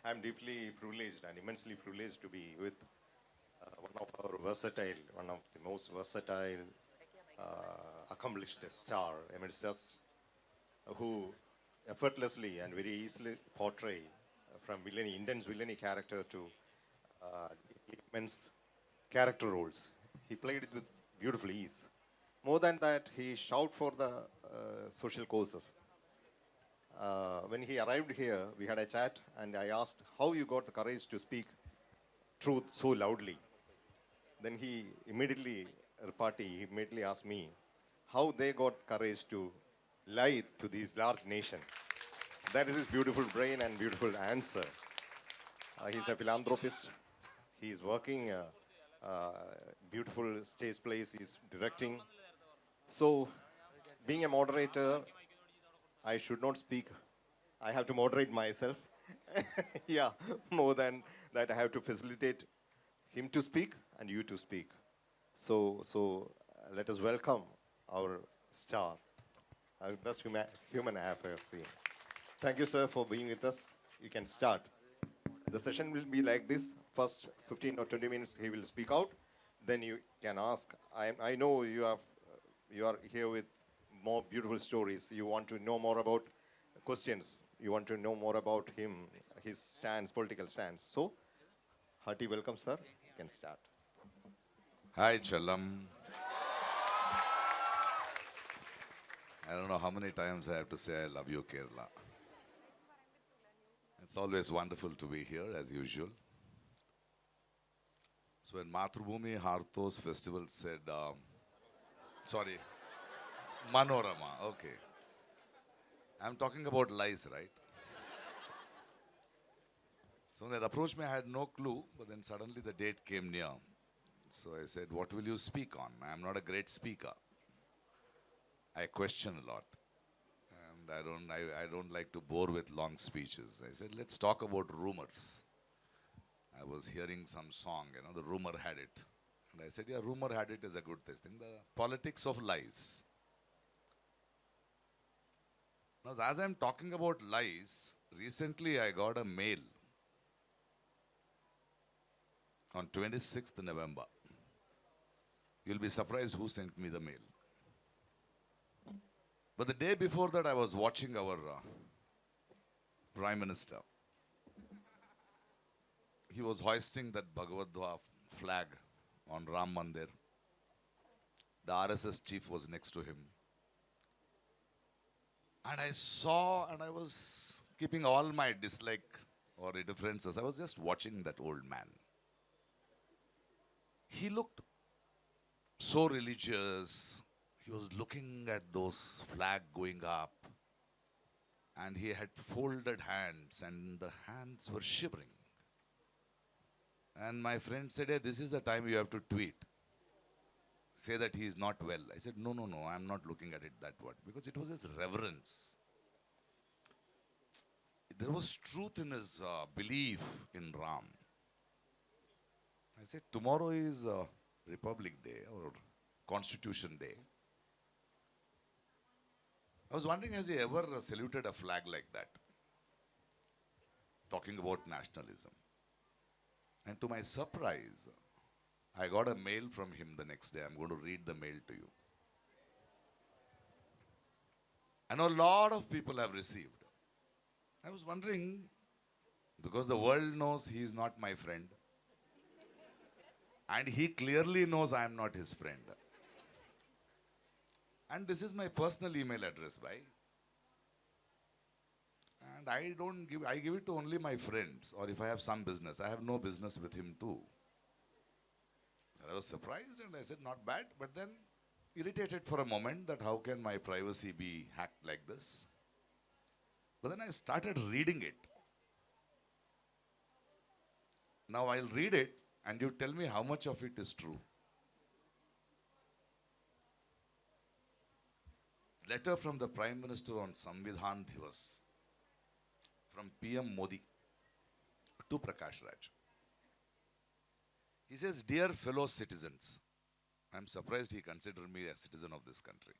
I'm deeply privileged and immensely privileged to be with one of the most versatile, accomplished star amidst us, who effortlessly and very easily portray from villainy, intense villainy character to immense character roles. He played it with beautiful ease. More than that, he shouted for the social causes. When he arrived here, we had a chat, and I asked how you got the courage to speak truth so loudly. Then he immediately asked me how they got courage to lie to these large nation. That is his beautiful brain and beautiful answer. He's a philanthropist. He's working beautiful stage plays. He's directing. So, being a moderator, I should not speak. I have to moderate myself. Yeah, more than that, I have to facilitate him to speak and you to speak. So let us welcome our star, our best human I have ever seen. Thank you, sir, for being with us. You can start. The session will be like this. First 15 or 20 minutes, he will speak out. Then you can ask. I know you are here with more beautiful stories. You want to know more about questions. You want to know more about him, his stance, political stance. So, hearty welcome, sir. You can start. Hi, Challam. I don't know how many times I have to say I love you, Kerala. It's always wonderful to be here, as usual. So when Matrubhumi Hortus festival said, sorry, Manorama, okay. I'm talking about lies, right? So when they approached me, I had no clue, but then suddenly the date came near. So I said, what will you speak on? I'm not a great speaker. I question a lot. And I don't like to bore with long speeches. I said, let's talk about rumors. I was hearing some song, the rumor had it. And I said, yeah, rumor had it is a good thing. The politics of lies. Now, as I'm talking about lies, recently I got a mail on 26th November. You'll be surprised who sent me the mail. But the day before that, I was watching our Prime Minister. He was hoisting that Bhagavad flag on Ram Mandir. The RSS chief was next to him. And I saw, and I was keeping all my dislike or differences. I was just watching that old man. He looked so religious. He was looking at those flag going up. And he had folded hands, and the hands were shivering. And my friend said, hey, this is the time you have to tweet. Say that he is not well. I said, no, I'm not looking at it that way. Because it was his reverence. There was truth in his belief in Ram. I said, tomorrow is Republic Day or Constitution Day. I was wondering, has he ever saluted a flag like that? Talking about nationalism. And to my surprise, I got a mail from him the next day. I'm going to read the mail to you. I know a lot of people have received. I was wondering, because the world knows he is not my friend. And he clearly knows I am not his friend. And this is my personal email address, bhai. And I give it to only my friends, or if I have some business. I have no business with him too. So I was surprised and I said, not bad, but then irritated for a moment that how can my privacy be hacked like this? But then I started reading it. Now I'll read it and you tell me how much of it is true. Letter from the Prime Minister on Samvidhan Divas from PM Modi to Prakash Raj. He says, dear fellow citizens, I'm surprised he considered me a citizen of this country.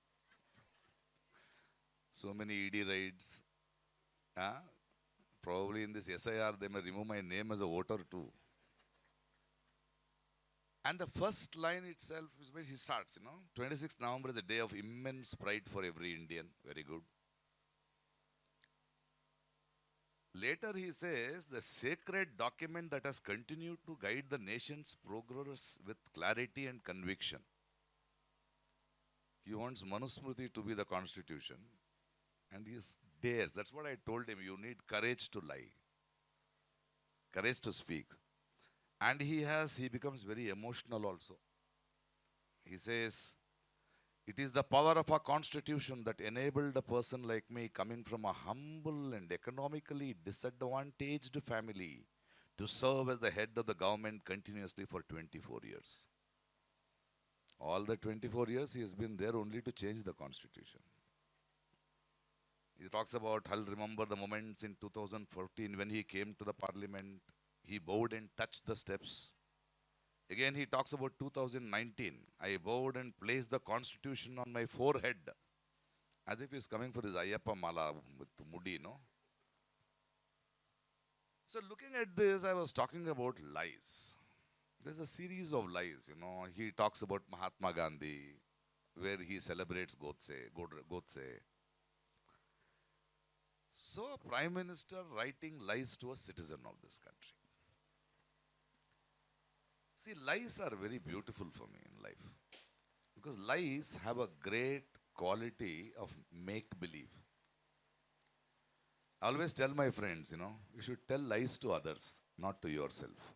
So many ED raids, Probably in this SIR, they may remove my name as a voter too. And the first line itself is where he starts, 26th November is a day of immense pride for every Indian. Very good. Later he says, the sacred document that has continued to guide the nation's progress with clarity and conviction. He wants Manusmriti to be the constitution. And he dares. That's what I told him. You need courage to lie. Courage to speak. And he becomes very emotional also. He says, it is the power of our constitution that enabled a person like me, coming from a humble and economically disadvantaged family, to serve as the head of the government continuously for 24 years. All the 24 years he has been there only to change the constitution. He talks about, I'll remember the moments in 2014 when he came to the parliament, he bowed and touched the steps. Again, he talks about 2019. I bowed and placed the constitution on my forehead. As if he's coming for this Ayyappa Mala with Mudi, no? So looking at this, I was talking about lies. There's a series of lies, He talks about Mahatma Gandhi, where he celebrates Godse. So a Prime Minister writing lies to a citizen of this country. See, lies are very beautiful for me in life. Because lies have a great quality of make-believe. I always tell my friends, you should tell lies to others, not to yourself.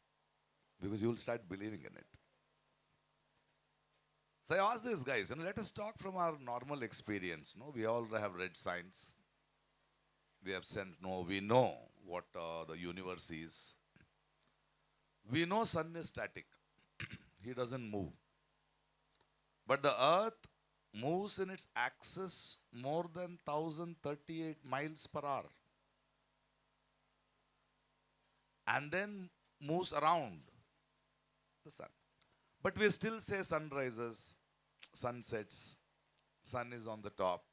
Because you will start believing in it. So I asked these guys, let us talk from our normal experience. We all have read science. We have we know what the universe is. We know sun is static. He doesn't move. But the earth moves in its axis more than 1038 miles per hour. And then moves around the sun. But we still say sun rises, sun sets, sun is on the top.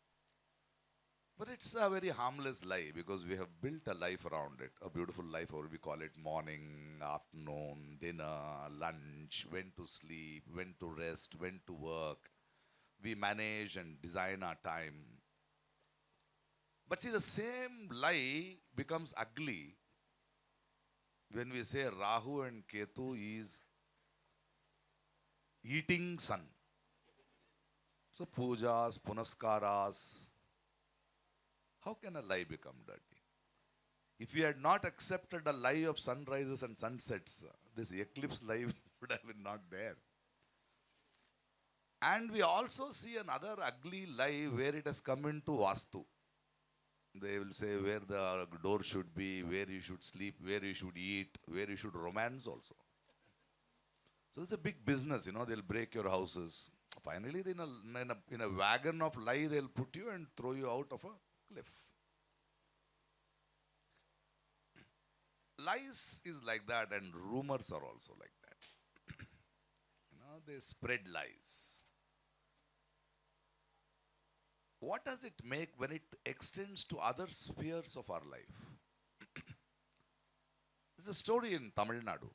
But it's a very harmless lie because we have built a life around it, a beautiful life, or we call it morning, afternoon, dinner, lunch, when to sleep, when to rest, when to work. We manage and design our time. But see, the same lie becomes ugly when we say Rahu and Ketu is eating sun. So pujas, punaskaras. How can a lie become dirty? If we had not accepted a lie of sunrises and sunsets, this eclipse lie would have been not there. And we also see another ugly lie where it has come into Vastu. They will say where the door should be, where you should sleep, where you should eat, where you should romance also. So it's a big business, they'll break your houses. Finally, in a wagon of lie, they'll put you and throw you out of a cliff. Lies is like that, and rumors are also like that. They spread lies. What does it make when it extends to other spheres of our life? There's a story in Tamil Nadu.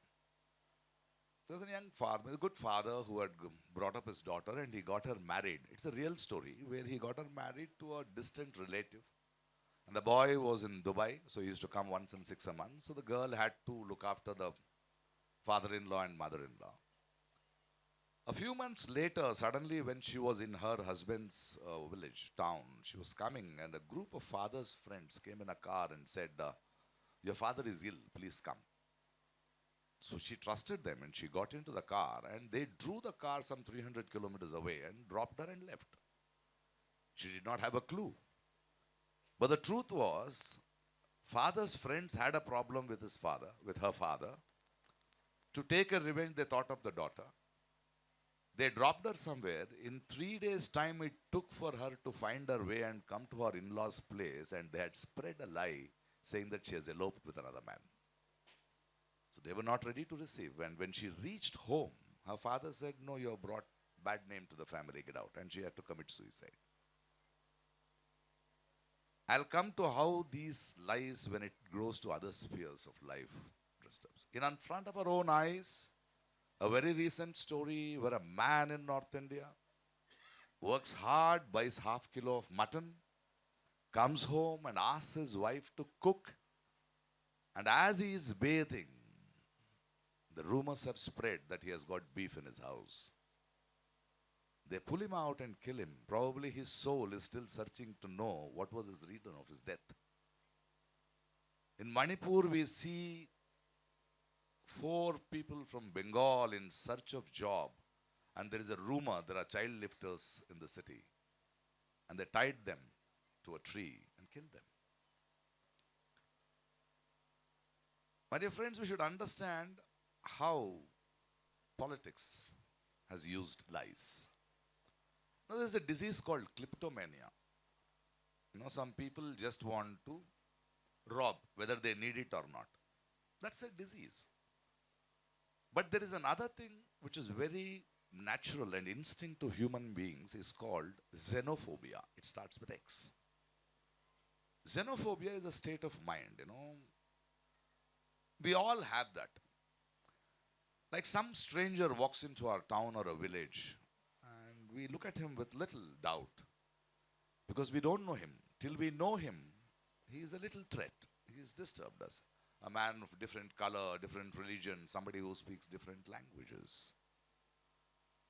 There was a young farmer, a good father who had brought up his daughter and he got her married. It's a real story where he got her married to a distant relative. And the boy was in Dubai, so he used to come once in 6 months. So the girl had to look after the father-in-law and mother-in-law. A few months later, suddenly when she was in her husband's village, town, she was coming and a group of father's friends came in a car and said, your father is ill, please come. So she trusted them and she got into the car and they drew the car some 300 kilometers away and dropped her and left. She did not have a clue. But the truth was, father's friends had a problem with her father. To take a revenge, they thought of the daughter. They dropped her somewhere. In 3 days' time, it took for her to find her way and come to her in-laws' place, and they had spread a lie saying that she has eloped with another man. So they were not ready to receive. And when she reached home, her father said, no, you have brought bad name to the family, get out. And she had to commit suicide. I'll come to how these lies, when it grows to other spheres of life, disturbs. In front of our own eyes, a very recent story where a man in North India works hard, buys half kilo of mutton, comes home and asks his wife to cook. And as he is bathing, the rumors have spread that he has got beef in his house. They pull him out and kill him. Probably his soul is still searching to know what was his reason of his death. In Manipur, we see 4 people from Bengal in search of job. And there is a rumor there are child lifters in the city. And they tied them to a tree and killed them. My dear friends, we should understand how politics has used lies. Now, there's a disease called kleptomania. Some people just want to rob, whether they need it or not. That's a disease. But there is another thing which is very natural and instinct to human beings, is called xenophobia. It starts with X. Xenophobia is a state of mind, We all have that. Like some stranger walks into our town or a village, and we look at him with little doubt because we don't know him. Till we know him, he is a little threat. He has disturbed us. A man of different color, different religion, somebody who speaks different languages.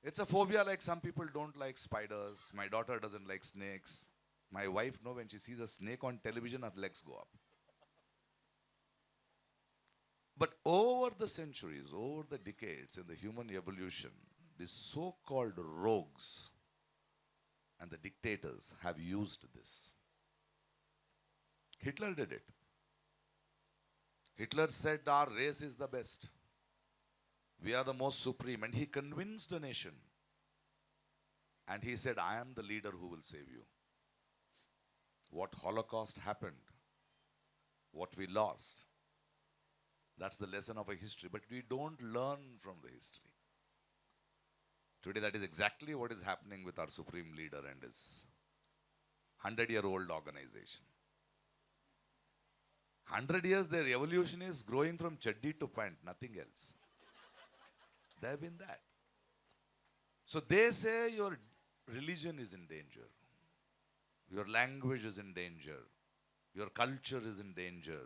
It's a phobia, like some people don't like spiders. My daughter doesn't like snakes. My wife, when she sees a snake on television, her legs go up. But over the centuries, over the decades in the human evolution, these so-called rogues and the dictators have used this. Hitler did it. Hitler said our race is the best. We are the most supreme. And he convinced the nation. And he said, I am the leader who will save you. What Holocaust happened, what we lost, that's the lesson of a history. But we don't learn from the history. Today, that is exactly what is happening with our supreme leader and his 100-year-old organization. 100 years, their evolution is growing from chaddi to pant, nothing else. They have been that. So they say your religion is in danger. Your language is in danger. Your culture is in danger.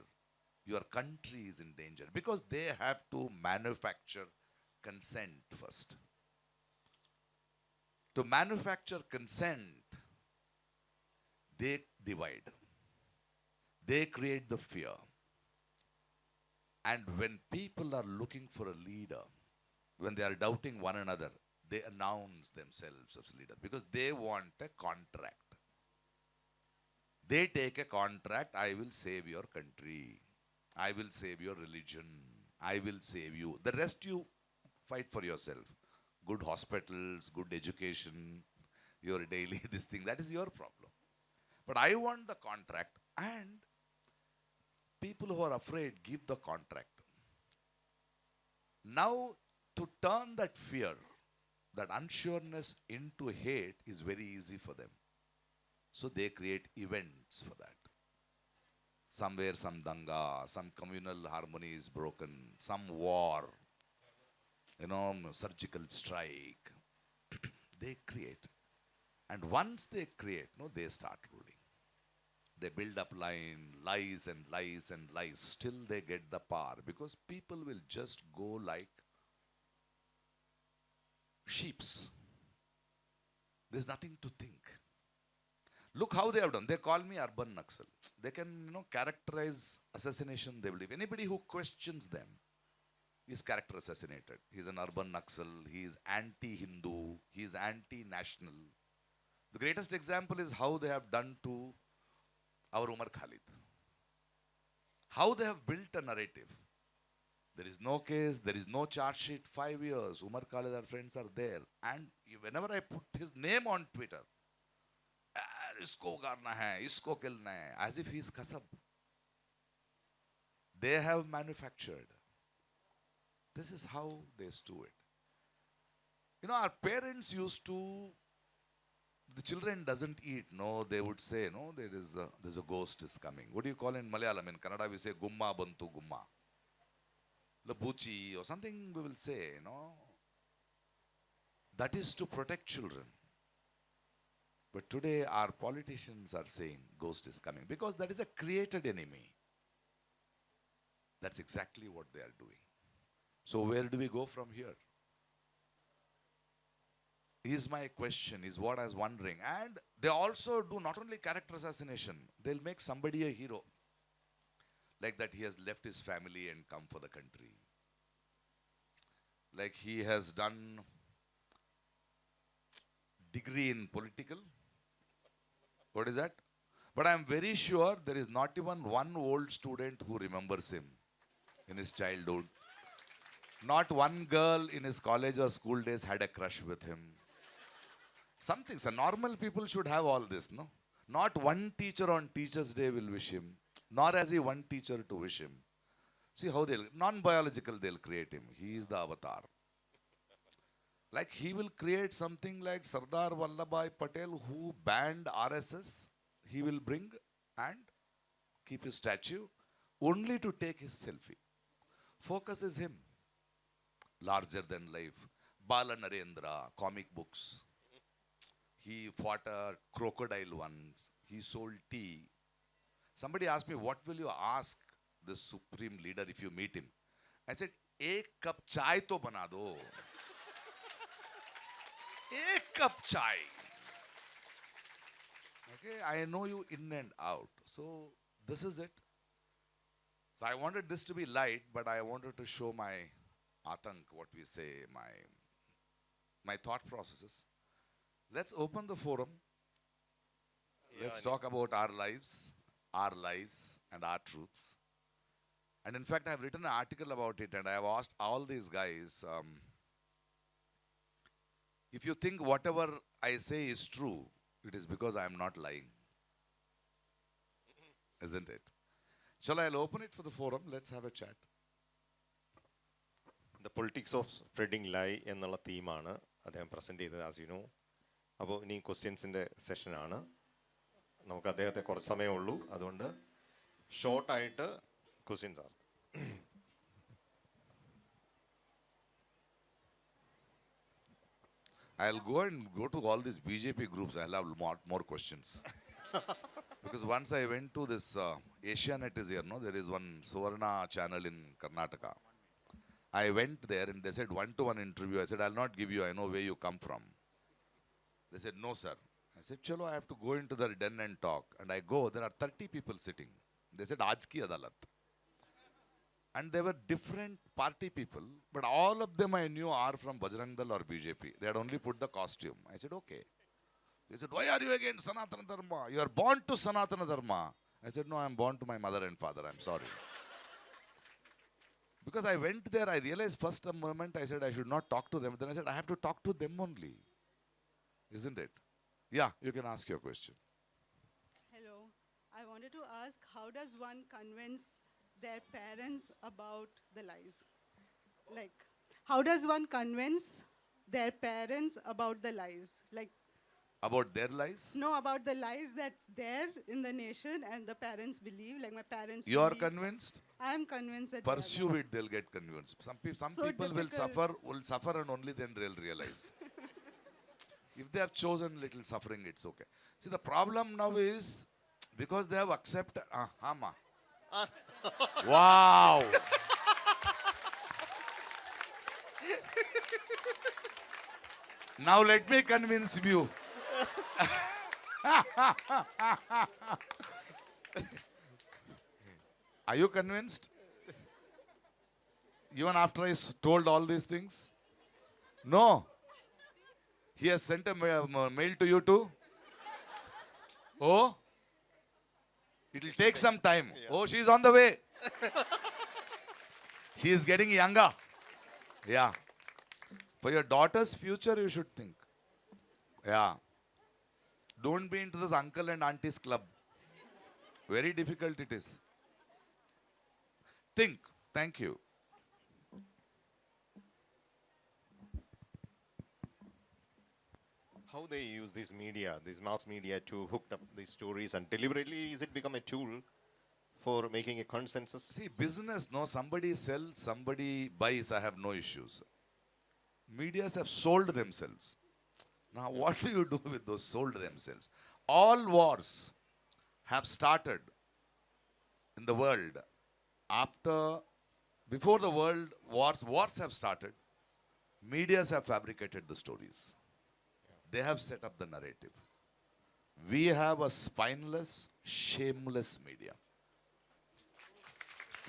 Your country is in danger. Because they have to manufacture consent first. To manufacture consent, they divide. They create the fear. And when people are looking for a leader, when they are doubting one another, they announce themselves as leader because they want a contract. They take a contract, I will save your country. I will save your religion. I will save you. The rest you fight for yourself. Good hospitals, good education, your daily this thing, that is your problem. But I want the contract, and people who are afraid give the contract. Now, to turn that fear, that unsureness into hate is very easy for them. So they create events for that. Somewhere some danga, some communal harmony is broken, some war, surgical strike. They create. And once they create, they start ruling. They build up lies and lies and lies. Still they get the power because people will just go like sheeps. There's nothing to think. Look how they have done. They call me urban Naxal. They can, characterize assassination they believe. Anybody who questions them is character assassinated. He's an urban Naxal. He is anti-Hindu. He is anti-national. The greatest example is how they have done to our Umar Khalid. How they have built a narrative. There is no case, there is no charge sheet, 5 years. Umar Khalid, our friends are there. And whenever I put his name on Twitter, isko karna hai, isko kilna hai, as if he is kasab. They have manufactured. This is how they do it. Our parents used to The children doesn't eat. No, they would say, no, there's a ghost is coming. What do you call in Malayalam? In Kannada, we say gumma bantu gumma. Labuchi or something we will say, That is to protect children. But today our politicians are saying ghost is coming because that is a created enemy. That's exactly what they are doing. So where do we go from here? Is my question, is what I was wondering. And they also do not only character assassination, they'll make somebody a hero. Like that he has left his family and come for the country. Like he has done degree in political. What is that? But I'm very sure there is not even one old student who remembers him in his childhood. Not one girl in his college or school days had a crush with him. Something, so normal people should have all this, no? Not one teacher on Teacher's Day will wish him, nor has he one teacher to wish him. See how non-biological they'll create him. He is the avatar. Like he will create something like Sardar Vallabhbhai Patel who banned RSS. He will bring and keep his statue only to take his selfie. Focus is him. Larger than life. Bala Narendra, comic books. He fought a crocodile once. He sold tea. Somebody asked me, what will you ask the supreme leader if you meet him? I said, ek cup chai to bana do. Ek cup chai. Okay, I know you in and out. So this is it. So I wanted this to be light, but I wanted to show my atank, what we say, my thought processes. Let's open the forum. Let's talk about our lives, our lies, and our truths. And in fact, I've written an article about it, and I have asked all these guys, if you think whatever I say is true, it is because I am not lying. Isn't it? Shall I open it for the forum? Let's have a chat. The politics of spreading lie എന്നുള്ള തീമാണ് അദ്ദേഹം present ചെയ്തത്, as you know. അപ്പോൾ ഇനി ക്വസ്റ്റ്യൻസിൻ്റെ സെഷനാണ്. നമുക്ക് അദ്ദേഹത്തെ കുറച്ച് സമയമേ ഉള്ളൂ, അതുകൊണ്ട് ഷോർട്ടായിട്ട് questions ask. I'll go to all these BJP groups. I'll have more questions. Because once I went to this Asianet is here, no? There is one Suvarna channel in Karnataka. I went there and they said 1-to-1 interview. I said, I'll not give you, I know where you come from. They said, no, sir. I said, chalo, I have to go into the den and talk. And I go, there are 30 people sitting. They said, Aaj ki adalat. And they were different party people, but all of them I knew are from Bajrang Dal or BJP. They had only put the costume. I said, okay. They said, why are you against Sanatana Dharma? You are born to Sanatana Dharma. I said, no, I am born to my mother and father. I'm sorry. Because I went there, I realized first a moment, I said, I should not talk to them. Then I said, I have to talk to them only. Isn't it? Yeah, you can ask your question. Hello. I wanted to ask, how does one convince their parents about the lies? Like, how does one convince their parents about the lies? Like, about their lies? no, about the lies that's there in the nation and the parents believe, like my parents You are believe. convinced? I am convinced that they are Pursue lies. it, they'll get convinced. Some So people will suffer and only then they'll realize. If they have chosen little suffering, it's okay. See, the problem now is, because they have accepted, wow. Now let me convince you. Are you convinced? Even after I told all these things? No. He has sent a mail to you too? Oh? It will take some time. Yeah. Oh, she is on the way. She is getting younger. Yeah. For your daughter's future, you should think. Yeah. Don't be into this uncle and auntie's club. Very difficult it is. Think. Thank you. How they use this media, this mass media, to hook up these stories, and deliberately is it become a tool for making a consensus? See, business, no, somebody sells, somebody buys, I have no issues. Medias have sold themselves. Now, what do you do with those sold themselves? All wars have started in the world before the world wars have started. Medias have fabricated the stories. They have set up the narrative. We have a spineless, shameless media.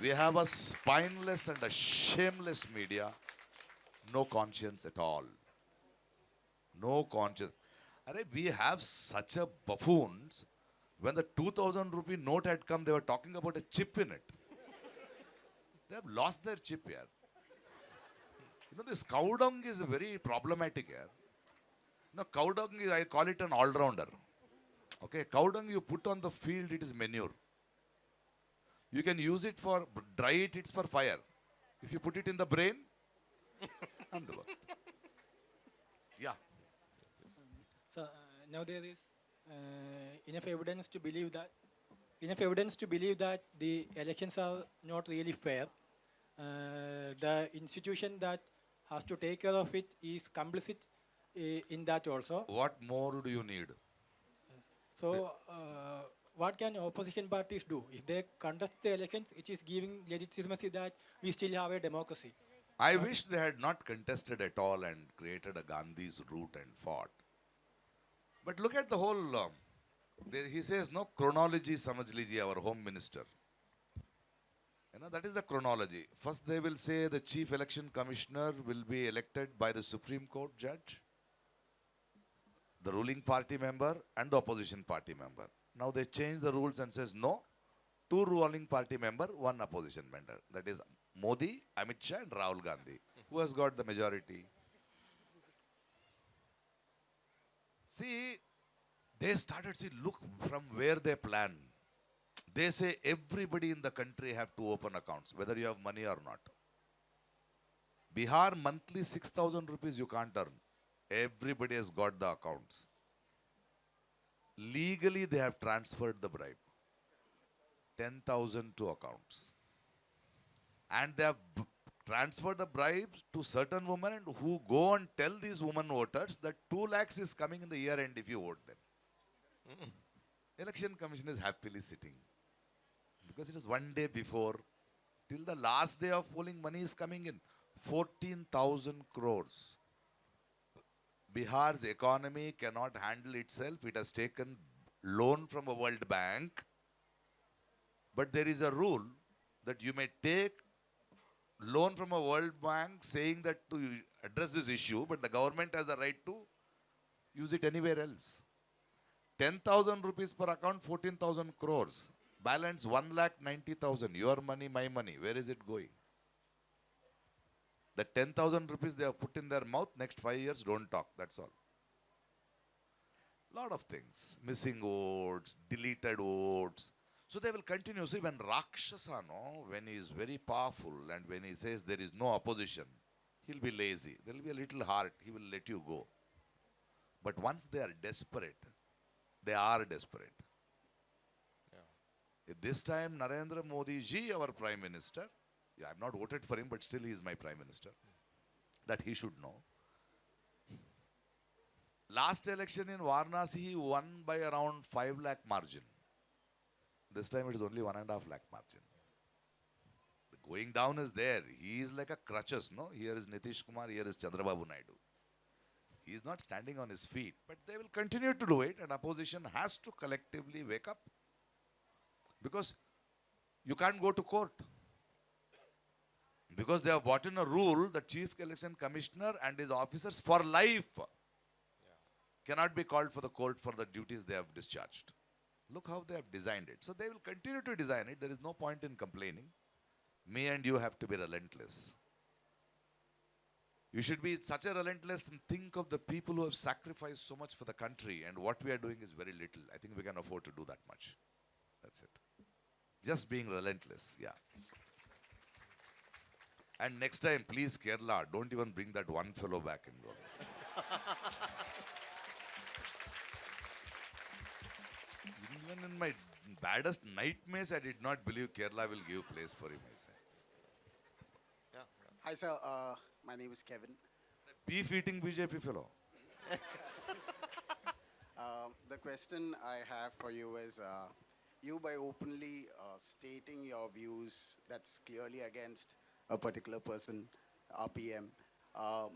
We have a spineless and a shameless media. No conscience at all. No conscience. We have such a buffoons. When the 2000 rupee note had come, they were talking about a chip in it. They have lost their chip here. You know, this cow dung is very problematic here. No, cow dung is, I call it an all-rounder. Okay, cow dung you put on the field, it is manure. You can use it for, dry it, it's for fire. If you put it in the brain, and the work. Yeah. So now there is enough evidence to believe that the elections are not really fair. The institution that has to take care of it is complicit in that also. What more do you need? So what can opposition parties do? If they contest the elections, it is giving legitimacy that we still have a democracy. I wish they had not contested at all and created a Gandhi's route and fought. But look at the whole, he says, no, chronology samajh lijiye, our home minister. You know, that is the chronology. First they will say the chief election commissioner will be elected by the Supreme Court judge, the ruling party member and the opposition party member. Now they change the rules and says, no, 2 ruling party member, 1 opposition member. That is Modi, Amit Shah and Rahul Gandhi. Who has got the majority? See, they started, look from where they plan. They say everybody in the country have to open accounts, whether you have money or not. Bihar monthly 6,000 rupees you can't earn. Everybody has got the accounts. Legally they have transferred the bribe. 10,000 to accounts. And they have transferred the bribes to certain women who go and tell these women voters that 2 lakhs is coming in the year end if you vote them. Election Commission is happily sitting. Because it is 1 day before. Till the last day of polling, money is coming in. 14,000 crores. Bihar's economy cannot handle itself. It has taken loan from a World Bank. But there is a rule that you may take loan from a World Bank saying that to address this issue, but the government has the right to use it anywhere else. 10,000 rupees per account, 14,000 crores. Balance 1,90,000. Your money, my money. Where is it going? The 10,000 rupees they have put in their mouth, next 5 years, don't talk. That's all. Lot of things. Missing votes, deleted votes. So they will continue. See, when Rakshasa, no, when he is very powerful and when he says there is no opposition, he'll be lazy. There will be a little heart. He will let you go. But once they are desperate, they are desperate. Yeah. This time, Narendra Modi ji, our Prime Minister, I have not voted for him, but still he is my Prime Minister. That he should know. Last election in Varanasi, he won by around 5 lakh margin. This time it is only 1.5 lakh margin. The going down is there. He is like a crutches, no? Here is Nitish Kumar, here is Chandrababu Naidu. He is not standing on his feet, but they will continue to do it, and opposition has to collectively wake up. Because you can't go to court. Because they have brought in a rule that Chief Election Commissioner and his officers for life cannot be called for the court for the duties they have discharged. Look how they have designed it. So they will continue to design it. There is no point in complaining. Me and you have to be relentless. You should be such a relentless and think of the people who have sacrificed so much for the country, and what we are doing is very little. I think we can afford to do that much. That's it. Just being relentless, yeah. And next time, please, Kerala, don't even bring that one fellow back in government. Even in my baddest nightmares, I did not believe Kerala will give place for him. I said. Hi, sir. My name is Kevin. Beef-eating BJP fellow. The question I have for you is, you by openly stating your views that's clearly against a particular person, RPM,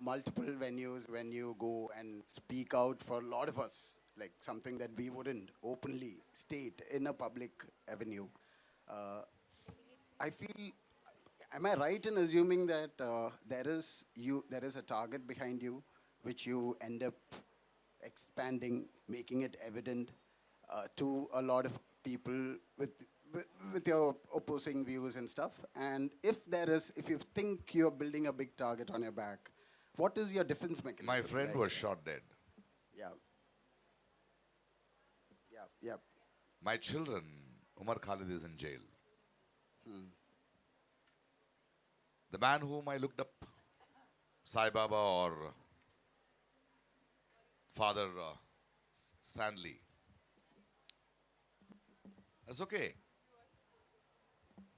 multiple venues when you go and speak out for a lot of us, like something that we wouldn't openly state in a public avenue. I feel, am I right in assuming that there is a target behind you, which you end up expanding, making it evident to a lot of people with your opposing views and stuff? And if you think you're building a big target on your back, what is your defense mechanism? My friend like? was shot dead. Yeah. Yeah. Yeah. My children, Umar Khalid is in jail. The man whom I looked up, Sai Baba or Father Stanley. That's okay.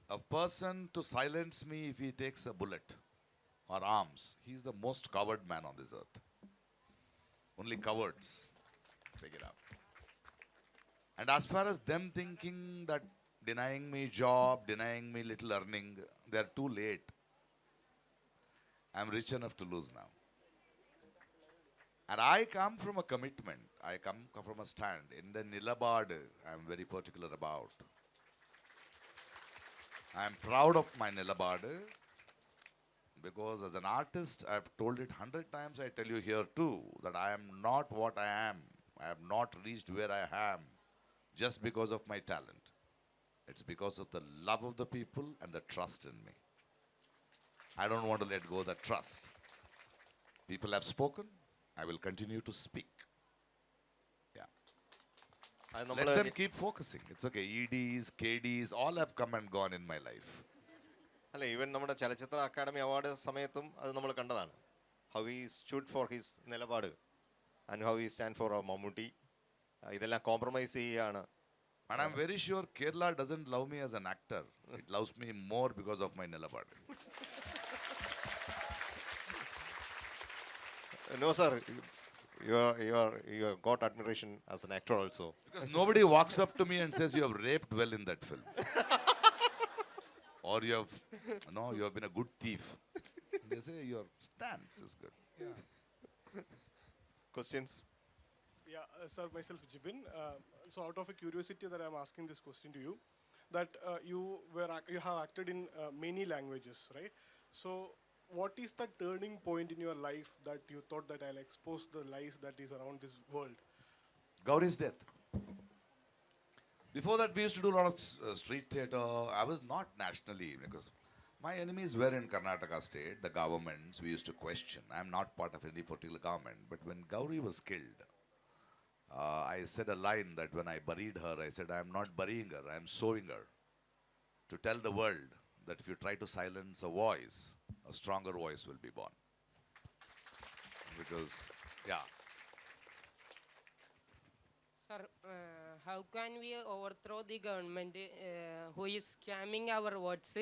A person to silence me if he takes a bullet or arms, he's the most coward man on this earth. Only cowards take it up. And as far as them thinking that denying me job, denying me little earning, they're too late. I'm rich enough to lose now. And I come from a commitment. I come from a stand. In the Nilabad, I'm very particular about. I'm proud of my Nilabad because as an artist, I've told it 100 times. I tell you here too that I am not what I am. I have not reached where I am just because of my talent. It's because of the love of the people and the trust in me. I don't want to let go of that trust. People have spoken. I will continue to speak. Yeah. Let them keep focusing. It's okay. EDs, KDs, all have come and gone in my life. അല്ല even നമ്മുടെ ചലച്ചിത്ര academy award സമയത്തും അത് നമ്മൾ കണ്ടതാണ്. How he stood for his നിലപാട് and how he stand for Mammootty. ഇതെല്ലാം compromise ചെയ്യുകയാണ്. And I'm very sure Kerala doesn't love me as an actor. It loves me more because of my Nilabad. No, sir. You have got admiration as an actor also. Because nobody walks up to me and says you have raped well in that film. Or you have been a good thief. They say your stance is good. Questions? Yeah, sir, myself Jibin. So out of a curiosity that I'm asking this question to you, that you have acted in many languages, right? So what is the turning point in your life that you thought that I'll expose the lies that is around this world? Gauri's death. Before that, we used to do a lot of street theatre. I was not nationally because my enemies were in Karnataka state, the governments. We used to question. I'm not part of any particular government. But when Gauri was killed, I said a line that when I buried her, I said, I'm not burying her, I'm sowing her. To tell the world that if you try to silence a voice, a stronger voice will be born. Because, yeah. Sir, how can we overthrow the government who is scamming our votes,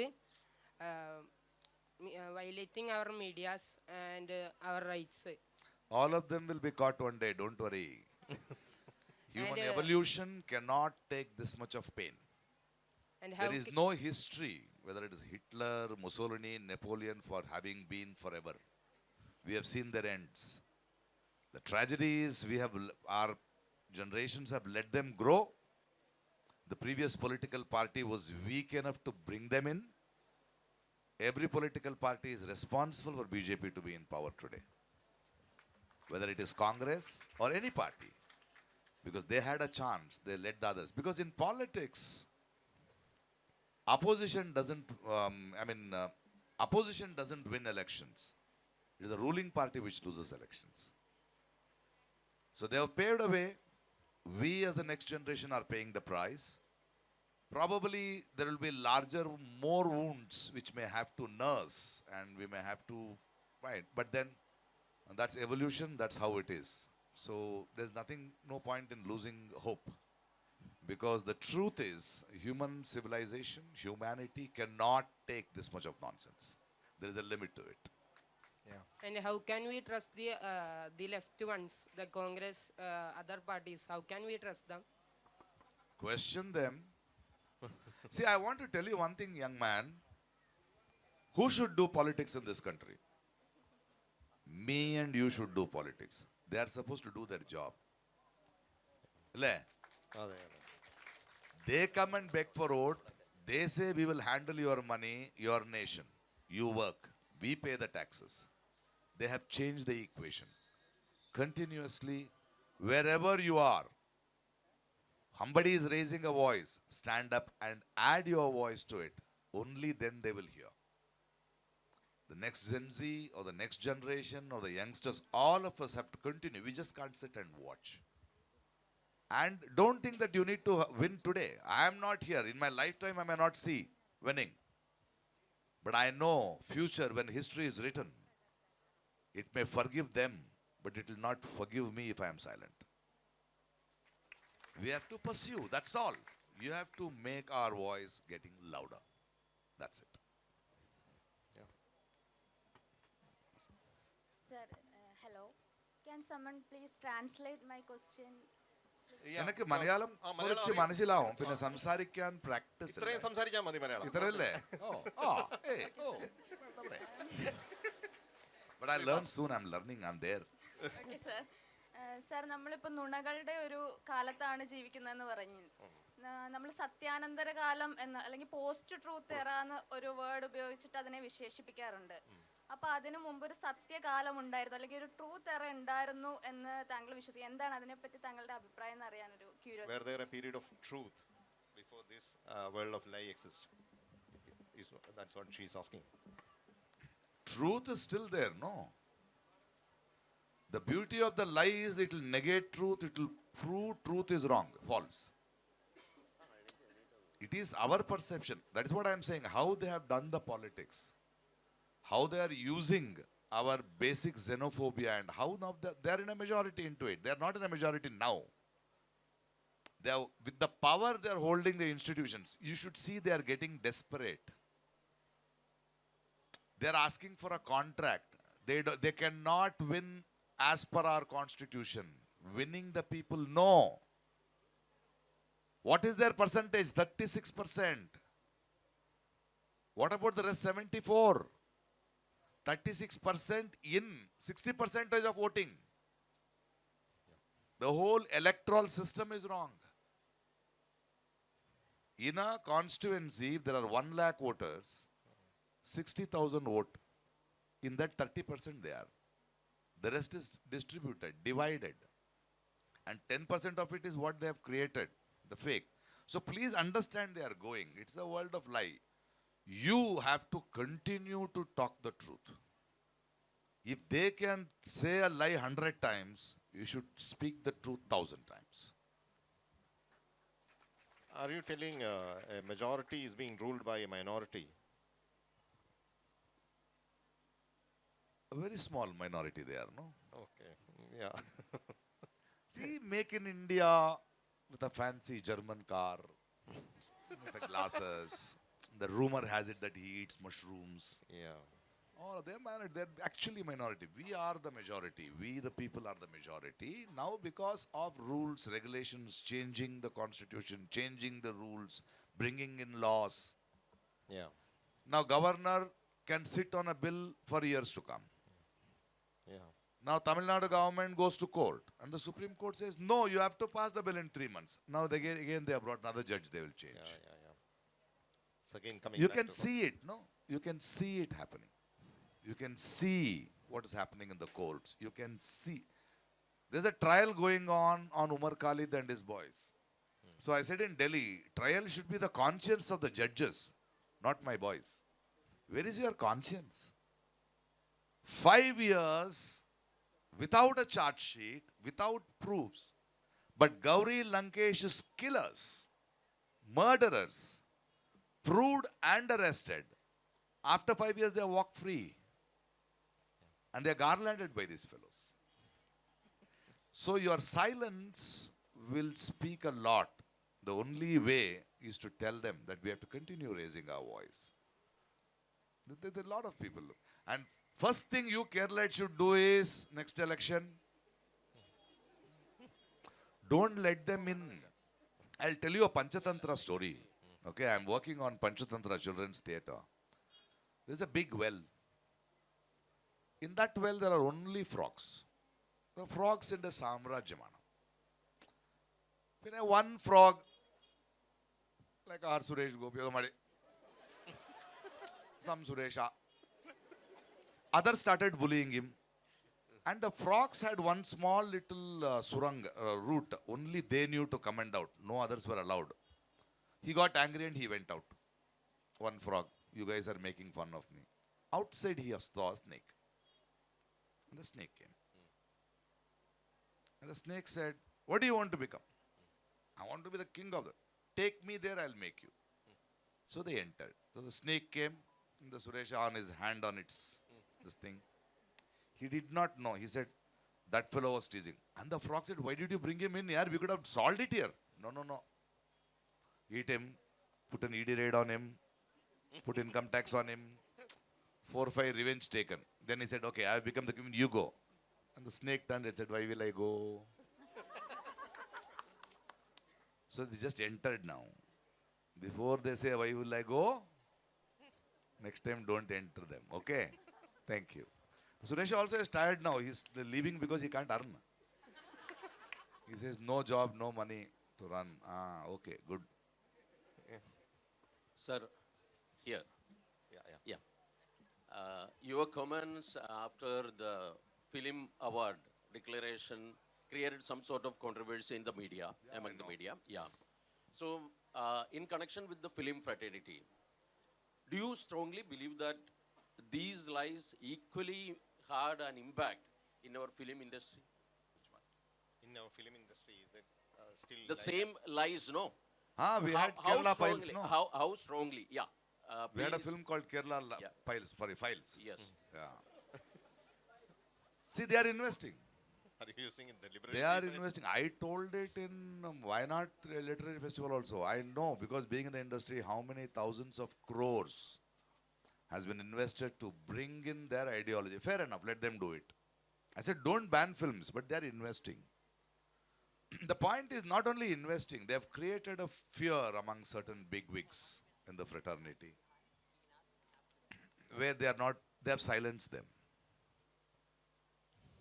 violating our medias and our rights? All of them will be caught one day, don't worry. Human And, evolution cannot take this much of pain. And how There is no history, whether it is Hitler, Mussolini, Napoleon, for having been forever. We have seen their ends. The tragedies our generations have let them grow. The previous political party was weak enough to bring them in. Every political party is responsible for BJP to be in power today. Whether it is Congress or any party. Because they had a chance, they let the others. Because in politics, opposition doesn't win elections. It is the ruling party which loses elections. So they have paved a way. We as the next generation are paying the price. Probably there will be more wounds which may have to nurse and we may have to fight. But then that's evolution, that's how it is. So there's no point in losing hope. Because the truth is, human civilization, humanity cannot take this much of nonsense. There is a limit to it. And how can we trust the left ones, the Congress, other parties? How can we trust them? Question them. See, I want to tell you one thing, young man. Who should do politics in this country? Me and you should do politics. They are supposed to do their job. Le? They come and beg for vote. They say we will handle your money, your nation. You work. We pay the taxes. They have changed the equation. Continuously, wherever you are, somebody is raising a voice, stand up and add your voice to it. Only then they will hear. The next Gen Z or the next generation or the youngsters, all of us have to continue. We just can't sit and watch. And don't think that you need to win today. I am not here. In my lifetime, I may not see winning. But I know future, when history is written, it may forgive them, but it will not forgive me if I am silent. We have to pursue. That's all. You have to make our voice getting louder. That's it. Sir, hello. Can someone please translate my question? എനിക്ക് മലയാളം കുറച്ച് മനസ്സിലാവും പിന്നെ സംസാരിക്കാൻ practice ഇത്രയും സംസാരിച്ചാൽ മതി Malayalam. ഇത്രയല്ലേ But I learn soon. I'm learning. I'm there. Okay, sir. Sir നമ്മളിപ്പോൾ നുണകളുടെ ഒരു കാലത്താണ് ജീവിക്കുന്നതെന്ന് പറഞ്ഞു. നമ്മൾ സത്യാനന്തര കാലം എന്ന് അല്ലെങ്കിൽ പോസ്റ്റ് ട്രൂത്ത് എറ എന്ന് ഒരു വേർഡ് ഉപയോഗിച്ചിട്ട് അതിനെ വിശേഷിപ്പിക്കാറുണ്ട്. അപ്പോൾ അതിനു മുമ്പ് ഒരു സത്യകാലം ഉണ്ടായിരുന്നു അല്ലെങ്കിൽ ഒരു ട്രൂത്ത് എറ ഉണ്ടായിരുന്നു എന്ന് താങ്കൾ വിശ്വസിക്കുന്നു. എന്താണ് അതിനെപ്പറ്റി താങ്കളുടെ അഭിപ്രായം എന്ന് അറിയാനൊരു curiosity. Were there a period of truth before this world of lie exists? That's what she's asking. Truth is still there, no? The beauty of the lie is it will negate truth, it will prove truth is wrong, false. It is our perception. That is what I am saying. How they have done the politics. How they are using our basic xenophobia and how now they are in a majority into it. They are not in a majority now. They are, with the power they are holding the institutions, you should see they are getting desperate. They are asking for a contract. They cannot win as per our constitution. Winning the people, no. What is their percentage? 36%. What about the rest 74? 36% in 60% of voting. The whole electoral system is wrong. In a constituency, if there are 1 lakh voters, 60,000 vote. In that 30% they are. The rest is distributed, divided. And 10% of it is what they have created, the fake. So please understand they are going. It's a world of lie. You have to continue to talk the truth. If they can say a lie 100 times, you should speak the truth 1,000 times. Are you telling a majority is being ruled by a minority? A very small minority there, no? Okay, yeah. See, make in India with a fancy German car, with the glasses. The rumor has it that he eats mushrooms. Yeah. Oh, they're actually minority. We are the majority. We, the people, are the majority. Now, because of rules, regulations, changing the constitution, changing the rules, bringing in laws. Yeah. Now, governor can sit on a bill for years to come. Yeah. Now, Tamil Nadu government goes to court. And the Supreme Court says, no, you have to pass the bill in 3 months. Now, again they have brought another judge, they will change. Yeah. So again coming You back can to see it, no? You can see it happening. You can see what is happening in the courts. You can see. There's a trial going on Umar Khalid and his boys. So I said in Delhi, trial should be the conscience of the judges, not my boys. Where is your conscience? 5 years without a charge sheet, without proofs. But Gauri Lankesh's killers, murderers, proved and arrested. After 5 years, they walk free. And they are garlanded by these fellows. So your silence will speak a lot. the only way is to tell them that we have to continue raising our voice. There are a lot of people. And first thing you Keralites should do is, next election, don't let them in. I'll tell you a Panchatantra story. Okay, I'm working on Panchatantra Children's Theatre. There's a big well. In that well, there are only frogs. The frogs in the Samrajyamana. One frog, like our Suresh Gopi, some Suresha. Others started bullying him. And the frogs had one small little surang route. Only they knew to come and out. No others were allowed. He got angry and he went out. One frog. You guys are making fun of me. Outside he saw a snake. And the snake came. And the snake said, what do you want to become? I want to be the king of the. Take me there, I'll make you. So they entered. So the snake came. And the Suresha on his hand on its this thing. He did not know. He said, that fellow was teasing. And the frog said, why did you bring him in here? We could have solved it here. No. Eat him. Put an ED raid on him. Put income tax on him. 4 or 5 revenge taken. Then he said, okay, I have become the king. You go. And the snake turned and said, why will I go? So they just entered now. Before they say, why will I go? Next time don't enter them. Okay? Thank you. Suresh also is tired now. He's leaving because he can't earn. He says, no job, no money to run. Okay, good. Sir, here. Yeah. Your comments after the film award declaration created some sort of controversy in the media, among the media. Yeah. So, in connection with the film fraternity, do you strongly believe that these lies equally had an impact in our film industry? Which one? In our film industry, is it still The same lies, no? We had Kerala Files, strongly, no? how strongly? Yeah. We had a please. film called Kerala Yeah. Files. Yes. Yeah. See, they are investing. Are you using it deliberately? They are investing. I told it in Vembanad Literary Festival also. I know, because being in the industry, how many thousands of crores has been invested to bring in their ideology. Fair enough, let them do it. I said, don't ban films, but they are investing. The point is not only investing, they have created a fear among certain bigwigs in the fraternity, where they have silenced them.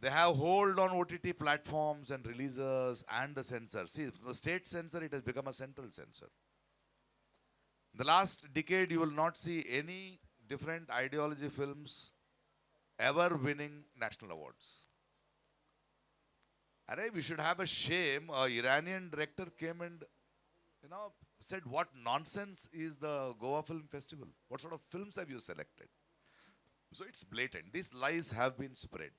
They have hold on OTT platforms and releasers and the censor. See, the state censor, it has become a central censor. The last decade, you will not see any different ideology films ever winning national awards. We should have a shame. An Iranian director came and, said, what nonsense is the Goa Film Festival? What sort of films have you selected? So it's blatant. These lies have been spread.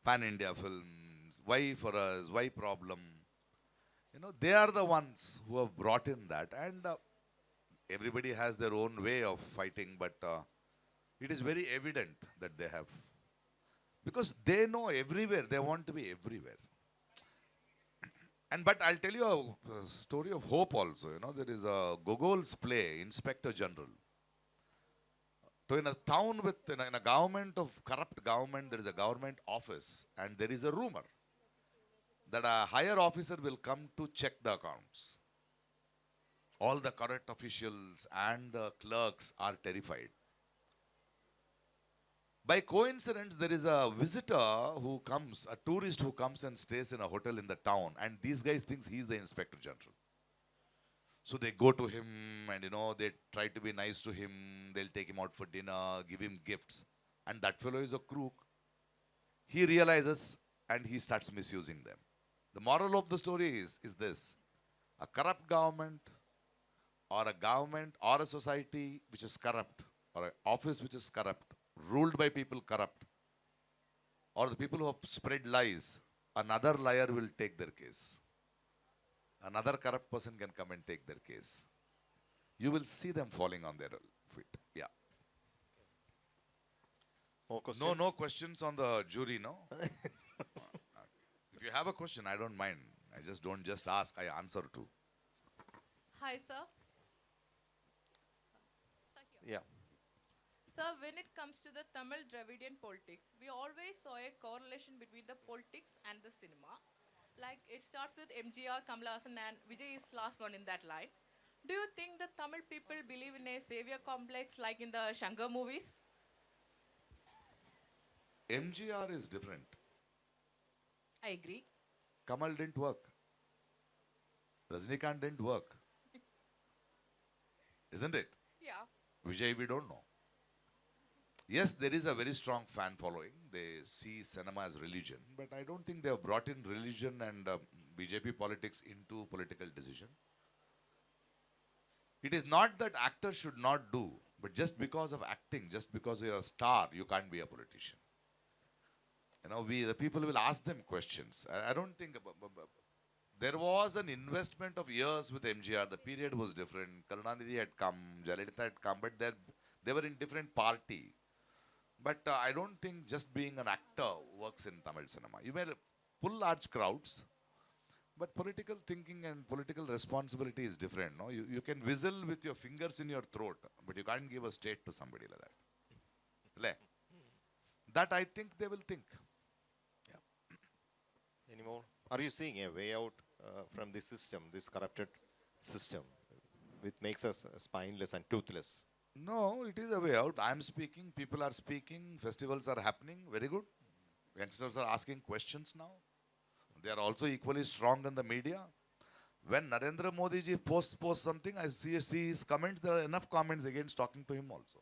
Pan-India films, why for us, why problem? They are the ones who have brought in that. And everybody has their own way of fighting, but it is very evident that they have. Because they know everywhere, they want to be everywhere. But I'll tell you a story of hope also. There is a Gogol's play, Inspector General. So in a town with, in a government of corrupt government, there is a government office, and there is a rumor that a higher officer will come to check the accounts. All the corrupt officials and the clerks are terrified. By coincidence, there is a visitor who comes, a tourist who comes and stays in a hotel in the town, and these guys think he's the Inspector General. So they go to him and, they try to be nice to him. They'll take him out for dinner, give him gifts. And that fellow is a crook. He realizes and he starts misusing them. The moral of the story is this. A corrupt government or a society which is corrupt, or an office which is corrupt, ruled by people corrupt, or the people who have spread lies, another liar will take their case. Another corrupt person can come and take their case. You will see them falling on their feet. Yeah. More questions? No questions on the jury, no? If you have a question, I don't mind. I just don't just ask, I answer too. Hi, sir. Sir, here. Yeah. Sir, when it comes to the Tamil Dravidian politics, we always saw a correlation between the politics and the cinema. Like it starts with MGR, Kamal Haasan, and Vijay is last one in that line. Do you think the Tamil people believe in a savior complex like in the Shankar movies? MGR is different. I agree. Kamal didn't work. Rajnikant didn't work. Isn't it? Yeah. Vijay, we don't know. Yes, there is a very strong fan following. They see cinema as religion, but I don't think they have brought in religion and BJP politics into political decision. It is not that actors should not do, but just because of acting, just because you're a star, you can't be a politician. You know, the people will ask them questions. I don't think there was an investment of years with MGR. The period was different. Karunanidhi had come, Jayalalitha had come, but they were in different party. But I don't think just being an actor works in Tamil cinema. You may pull large crowds, but political thinking and political responsibility is different. No, you can whistle with your fingers in your throat, but you can't give a state to somebody like that. That I think they will think. Yeah. Any more? Are you seeing a way out from this system, this corrupted system, which makes us spineless and toothless? No, it is a way out. I am speaking, people are speaking, festivals are happening, very good. Youngsters are asking questions now. They are also equally strong in the media. When Narendra Modi ji posts something, I see his comments, there are enough comments against talking to him also.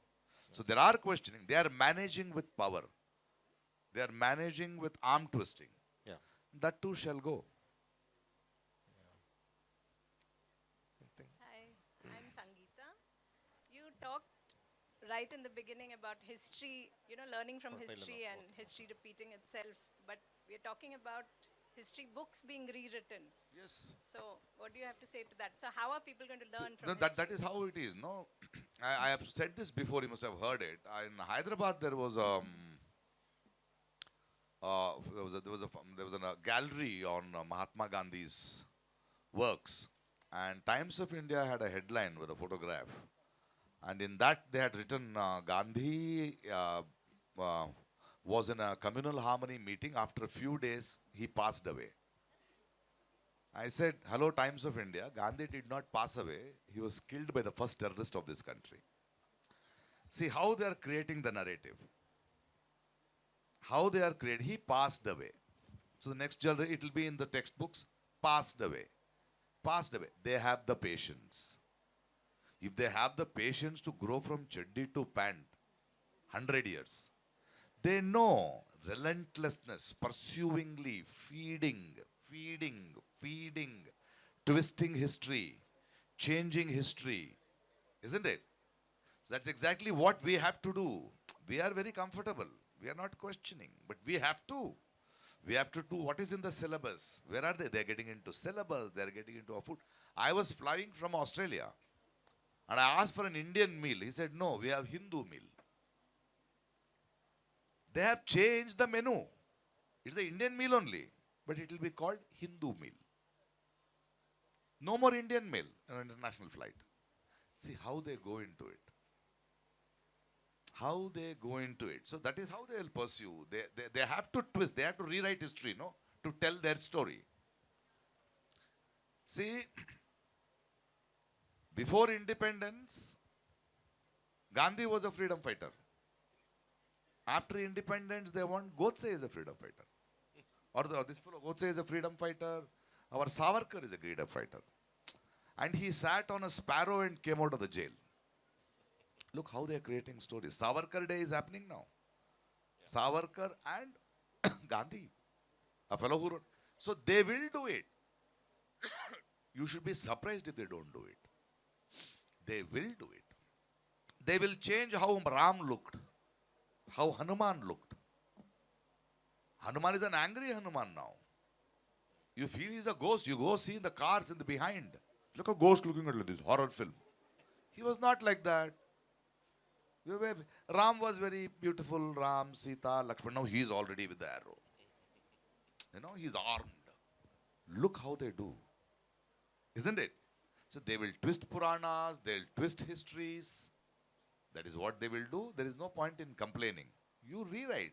So there are questioning. They are managing with power. They are managing with arm twisting. Yeah. That too shall go. Hi, I'm Sangeeta. You talked right in the beginning about history, learning from history and history repeating itself. But we're talking about history books being rewritten. Yes. So what do you have to say to that? So how are people going to learn from that history? is how it is. No, I have said this before. You must have heard it. In Hyderabad, there was a gallery on Mahatma Gandhi's works, and Times of India had a headline with a photograph, and in that they had written Gandhi was in a communal harmony meeting. After a few days, he passed away. I said, hello, Times of India. Gandhi did not pass away. He was killed by the first terrorist of this country. See how they are creating the narrative. How they are creating. He passed away. So the next generation, it will be in the textbooks. Passed away. Passed away. They have the patience. If they have the patience to grow from chaddi to pant, 100 years, they know relentlessness, pursuingly, feeding, twisting history, changing history. Isn't it? So that's exactly what we have to do. We are very comfortable. We are not questioning, but we have to. We have to do what is in the syllabus. Where are they? They are getting into syllabus. They are getting into a food. I was flying from Australia and I asked for an Indian meal. He said, no, we have Hindu meal. They have changed the menu. It's the Indian meal only, but it will be called Hindu meal. No more Indian meal on an international flight. See how they go into it. How they go into it. So that is how they will pursue. They have to twist. They have to rewrite history, no, to tell their story. See, before independence, Gandhi was a freedom fighter. After independence, they want Godse is a freedom fighter. Or this fellow Godse is a freedom fighter. Our Savarkar is a freedom fighter. And he sat on a sparrow and came out of the jail. Look how they are creating stories. Savarkar Day is happening now. Yeah. Savarkar and Gandhi, a fellow who wrote. So they will do it. You should be surprised if they don't do it. They will do it. They will change how Ram looked, how Hanuman looked. Hanuman is an angry Hanuman now. You feel he's a ghost. You go see the cars in the behind. Look a ghost looking at this horror film. He was not like that. Ram was very beautiful. Ram, Sita, Lakshman. Now he is already with the arrow. You know, he's armed. Look how they do. Isn't it? So they will twist Puranas, they'll twist histories. That is what they will do. There is no point in complaining. You rewrite,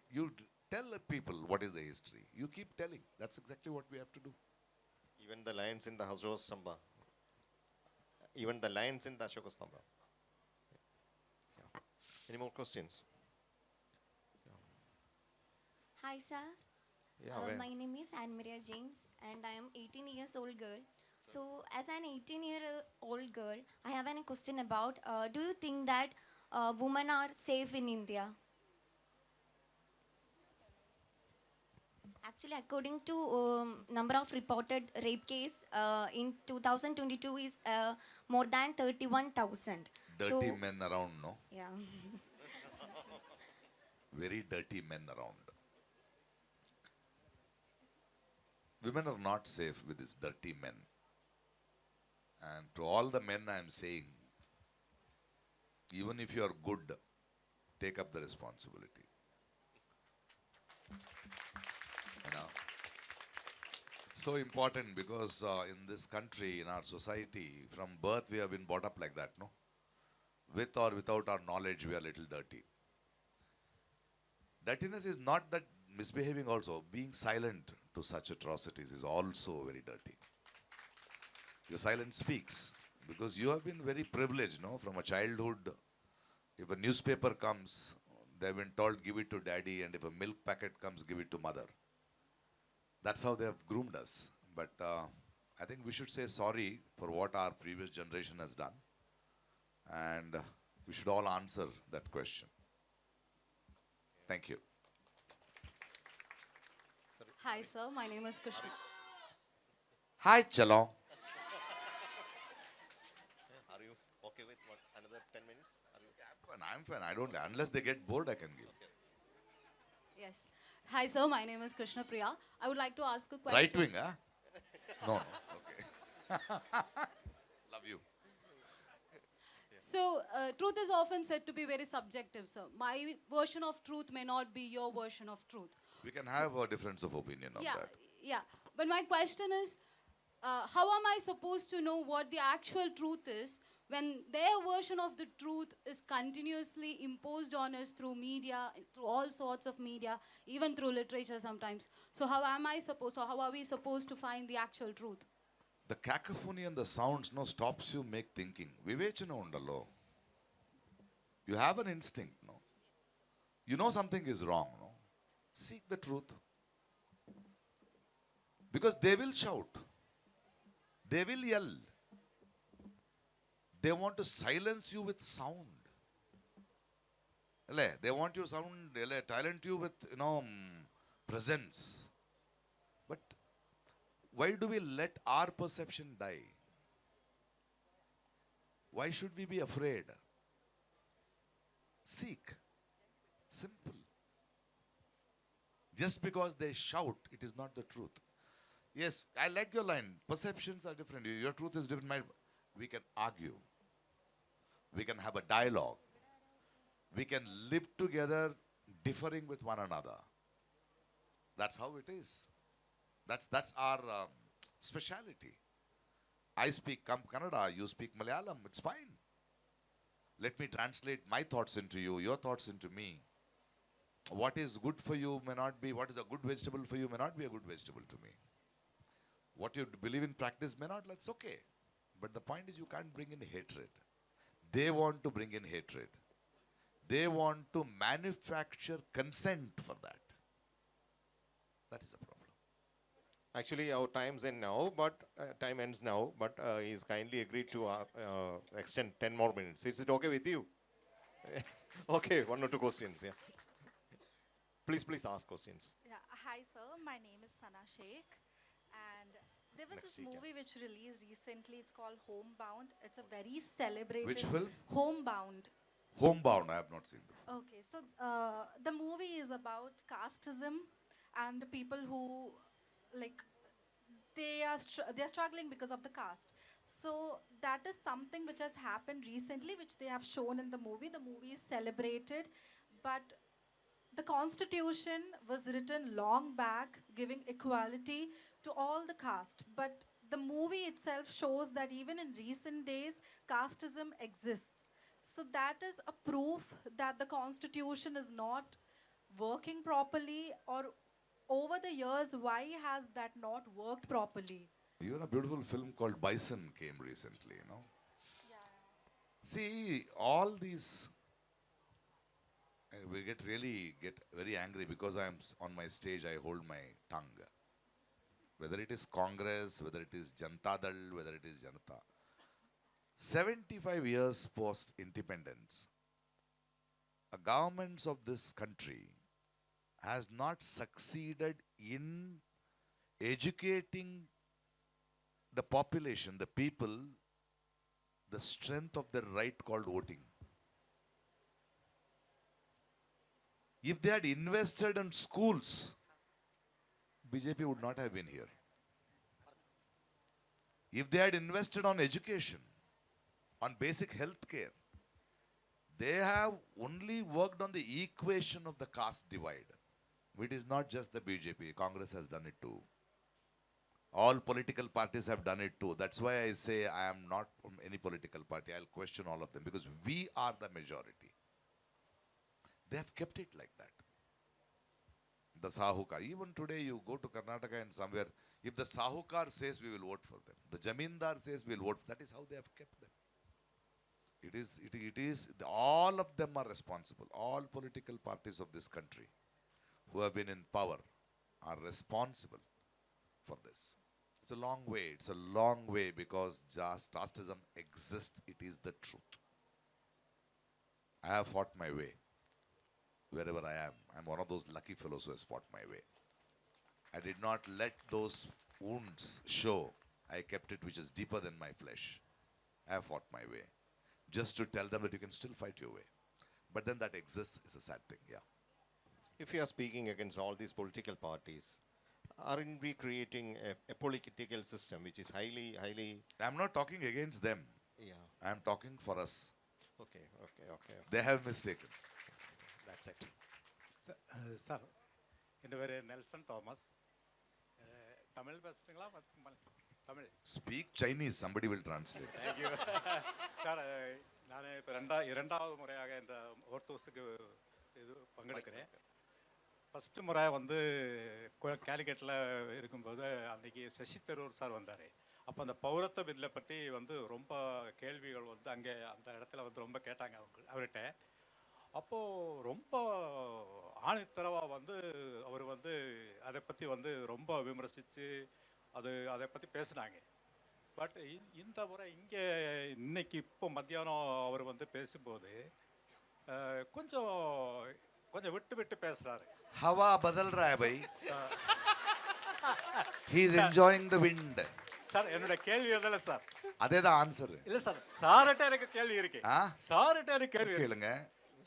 tell people what is the history. You keep telling. That's exactly what we have to do. Even the lions in the Ashoka Stamba. Even the lions in the Ashoka Stamba. Yeah. Any more questions? Hi, sir. Yeah, where? My name is Anne Maria James, and I am 18 years old girl. So, as an 18-year-old girl, I have a question about: do you think that women are safe in India? Actually, according to number of reported rape case in 2022 is more than 31,000. Dirty men around, no? Yeah. Very dirty men around. Women are not safe with these dirty men. And to all the men I am saying, even if you are good, take up the responsibility. You know, it's so important because in this country, in our society, from birth we have been brought up like that, no? With or without our knowledge, we are a little dirty. Dirtiness is not that misbehaving also. Being silent to such atrocities is also very dirty. Your silence speaks because you have been very privileged, no? From a childhood, if a newspaper comes, they have been told give it to daddy, and if a milk packet comes, give it to mother. That's how they have groomed us. But I think we should say sorry for what our previous generation has done. And we should all answer that question. Thank you. Hi, sir. My name is Krishna. Hi, Chalo. Are you okay with what, another 10 minutes? I'm fine. I don't, unless they get bored, I can give. Yes. Hi, sir. My name is Krishna Priya. I would like to ask a question. Right wing, huh? No, okay. Love you. So, truth is often said to be very subjective, sir. My version of truth may not be your version of truth. We can have a difference of opinion on that. Yeah. But my question is, how am I supposed to know what the actual truth is when their version of the truth is continuously imposed on us through media, through all sorts of media, even through literature sometimes? So how are we supposed to find the actual truth? The cacophony and the sounds stops you make thinking. Vivechana undallo. You have an instinct, no? You know something is wrong, no? Seek the truth. Because they will shout. They will yell. They want to silence you with sound. They want to talent you with, presence. But why do we let our perception die? Why should we be afraid? Seek. Simple. Just because they shout, it is not the truth. Yes, I like your line. Perceptions are different. Your truth is different. We can argue. We can have a dialogue. We can live together differing with one another. That's how it is. That's our speciality. I speak Kannada, you speak Malayalam, it's fine. Let me translate my thoughts into you, your thoughts into me. What is good for you may not be, what is a good vegetable for you may not be a good vegetable to me. What you believe in practice may not, that's okay. But the point is you can't bring in hatred. They want to bring in hatred. They want to manufacture consent for that. That is the problem. Actually, our time ends now, but he's kindly agreed to extend 10 more minutes. Is it okay with you? Okay, one or two questions, yeah. Please ask questions. Yeah. Hi, sir. My name is Sana Sheikh. And there was this movie which released recently. It's called Homebound. It's a very celebrated... Which film? Homebound. Homebound, I have not seen that. Okay, so the movie is about casteism and the people who, they are struggling because of the caste. So that is something which has happened recently, which they have shown in the movie. The movie is celebrated, but the constitution was written long back, giving equality to all the caste. But the movie itself shows that even in recent days, casteism exists. So that is a proof that the constitution is not working properly, or over the years, why has that not worked properly? Even a beautiful film called Bison came recently, you know. See, all these, and we get very angry because on my stage, I hold my tongue. Whether it is Congress, whether it is Janata Dal, whether it is Janata. 75 years post-independence, a government of this country has not succeeded in educating the population, the people, the strength of the right called voting. If they had invested in schools, BJP would not have been here. If they had invested on education, on basic health care, they have only worked on the equation of the caste divide. It is not just the BJP. Congress has done it too. All political parties have done it too. That's why I say I am not from any political party. I'll question all of them because we are the majority. They have kept it like that. The Sahukar. Even today you go to Karnataka and somewhere, if the Sahukar says we will vote for them, the Jamindar says we will vote, that is how they have kept them. All of them are responsible. All political parties of this country who have been in power are responsible for this. It's a long way. It's a long way because casteism exists. It is the truth. I have fought my way wherever I am. I'm one of those lucky fellows who has fought my way. I did not let those wounds show. I kept it which is deeper than my flesh. I have fought my way. Just to tell them that you can still fight your way. But then that exists is a sad thing, yeah. If you are speaking against all these political parties, aren't we creating a political system which is highly... I'm not talking against them. Yeah. I'm talking for us. Okay. They have mistaken. That's it. Sir, എൻ്റെ പേര് നെൽസൺ തോമസ് തമിഴ് പേசுறீங்களா Tamil Speak Chinese, somebody will translate. Thank you. Sir நான் இப்போ இரண்டாவது முறையாக இந்த ஹோர்டூஸுக்கு பங்கெடுக்கிறேன். First முறை வந்து கேலிக்கட்டில் இருக்கும்போது அன்றைக்கி சசி தரூர் சார் வந்தார். அப்போ அந்த பௌரத்துவ பில்லை பற்றி வந்து ரொம்ப கேள்விகள் வந்து அங்கே அந்த இடத்துல வந்து ரொம்ப கேட்டாங்க அவர்கிட்ட. அப்போது ரொம்ப ஆணித்தரவாக வந்து அவர் வந்து அதை பற்றி வந்து ரொம்ப விமர்சித்து அதை பற்றி பேசுனாங்க. பட் இந்த முறை இங்கே இன்னைக்கு இப்போ மத்தியானம் அவர் வந்து பேசும்போது கொஞ்சம் விட்டு பேசுகிறாரு. Hawa badal raha hai bhai. He is enjoying the wind. Sir என்னோட கேள்வி அதல்ல சார். அதே தான் ஆன்சர். இல்லை சார், சார்கிட்ட எனக்கு கேள்வி இருக்கு. சார்கிட்ட எனக்கு கேள்வி கேளுங்க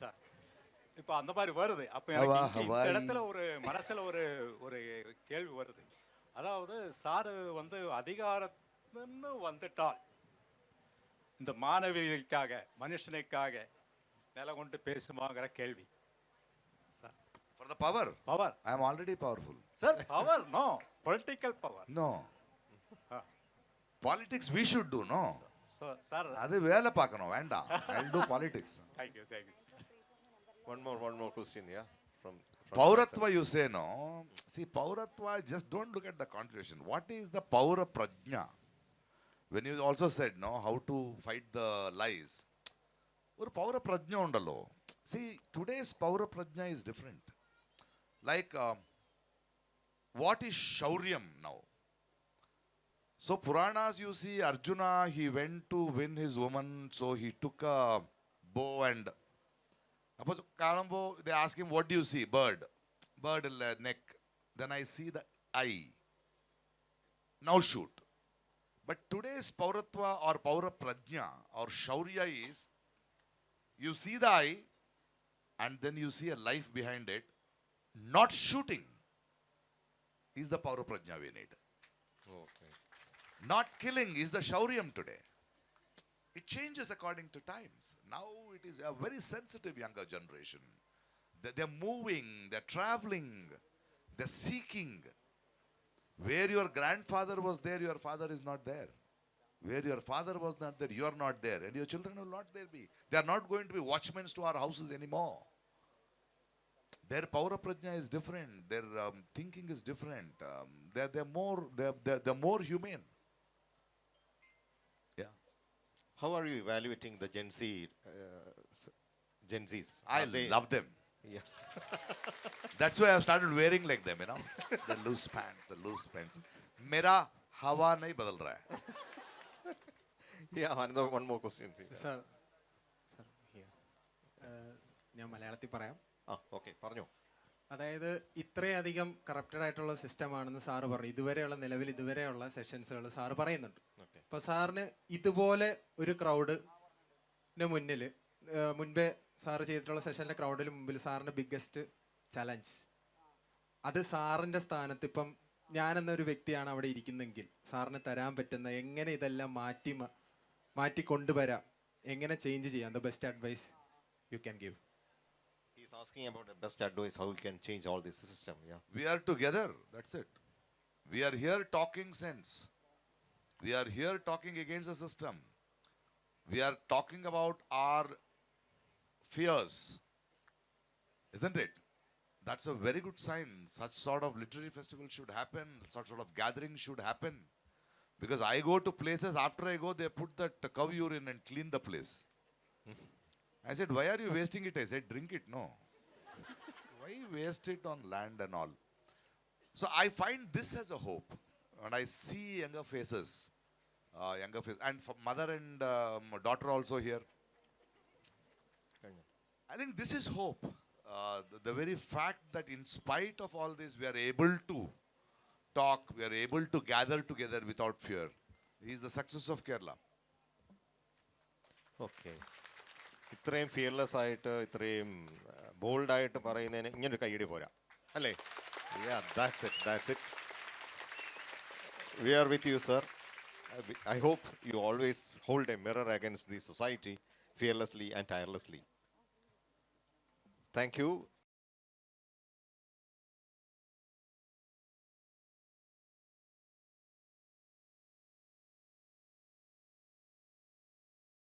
சார். இப்போ அந்த மாதிரி வருது. அப்போ எனக்கு இந்த இடத்துல ஒரு மனசில் ஒரு கேள்வி வருது. அதாவது சாரு வந்து அதிகாரம்னு வந்துட்டால் இந்த மாணவிகளுக்காக மனுஷனுக்காக நில கொண்டு பேசுமாங்கிற கேள்வி. For the power. I am already powerful. Sir, power? No. Political power. No. Politics we should do, no? Sir. அது வேலை பார்க்கணும் வேண்டாம். I'll do politics. Thank you. One more question, yeah? From Pauratva you say, no? See, Pauratva, just don't look at the constitution. What is the Paura Prajna? When you also said, no, how to fight the lies. Or Paura Prajna undalo. See, today's Paura Prajna is different. Like, what is Shauryam now? So, Puranas, you see, Arjuna, he went to win his woman, so he took a bow and... They ask him, what do you see? Bird neck. Then I see the eye. Now shoot. But today's Pauratva or Paura Prajna or Shaurya is, you see the eye and then you see a life behind it. Not shooting is the Paura Prajna we need. Okay. Not killing is the Shauryam today. It changes according to times. Now it is a very sensitive younger generation. They're moving, they're traveling, they're seeking. Where your grandfather was there, your father is not there. Where your father was not there, you are not there. And your children will not there be. They are not going to be watchmen to our houses anymore. Their power of prajna is different. Their thinking is different. They're more humane. Yeah. How are you evaluating the Gen Z, Gen Zs? I Are they- love them. Yeah. That's why I've started wearing like them, you know. The loose pants. Mera hawa nahi badal raha hai. Yeah, one more question. Sir, ഞാൻ മലയാളത്തിൽ പറയാം. Okay പറഞ്ഞോ. അതായത് ഇത്രയധികം corrupted ആയിട്ടുള്ള system ആണെന്ന് sir പറഞ്ഞു. ഇതുവരെയുള്ള സെഷൻസുകൾ സാറ് പറയുന്നുണ്ട്. അപ്പോൾ സാറിന് ഇതുപോലെ ഒരു ക്രൗഡിന് മുൻപേ സാറ് ചെയ്തിട്ടുള്ള സെഷനിലെ ക്രൗഡിന് മുമ്പിൽ സാറിൻ്റെ ബിഗ്ഗസ്റ്റ് ചലഞ്ച്, അത് സാറിൻ്റെ സ്ഥാനത്ത് ഇപ്പം ഞാനെന്നൊരു വ്യക്തിയാണ് അവിടെ ഇരിക്കുന്നെങ്കിൽ സാറിന് തരാൻ പറ്റുന്ന എങ്ങനെ ഇതെല്ലാം മാറ്റി കൊണ്ടുവരാം, എങ്ങനെ ചേഞ്ച് ചെയ്യാം, the best advice you can give. He's asking about the best advice, how we can change all this system. Yeah. We are together. That's it. We are here talking sense. We are here talking against the system. We are talking about our fears. Isn't it? That's a very good sign. Such sort of literary festival should happen. Such sort of gathering should happen. Because I go to places, after I go, they put that cow urine and clean the place. I said, why are you wasting it? I said, drink it. No. Why waste it on land and all? So I find this as a hope. And I see younger faces. And for mother and daughter also here. I think this is hope. The very fact that in spite of all this, we are able to talk, we are able to gather together without fear. Is the success of Kerala. Okay. ഇത്രയും fearless ആയിട്ട് ഇത്രയും bold ആയിട്ട് പറയുന്നതിന് ഇങ്ങനൊരു കൈയടി പോരാ അല്ലേ? Yeah, that's it. We are with you, sir. I hope you always hold a mirror against the society fearlessly and tirelessly. Thank you.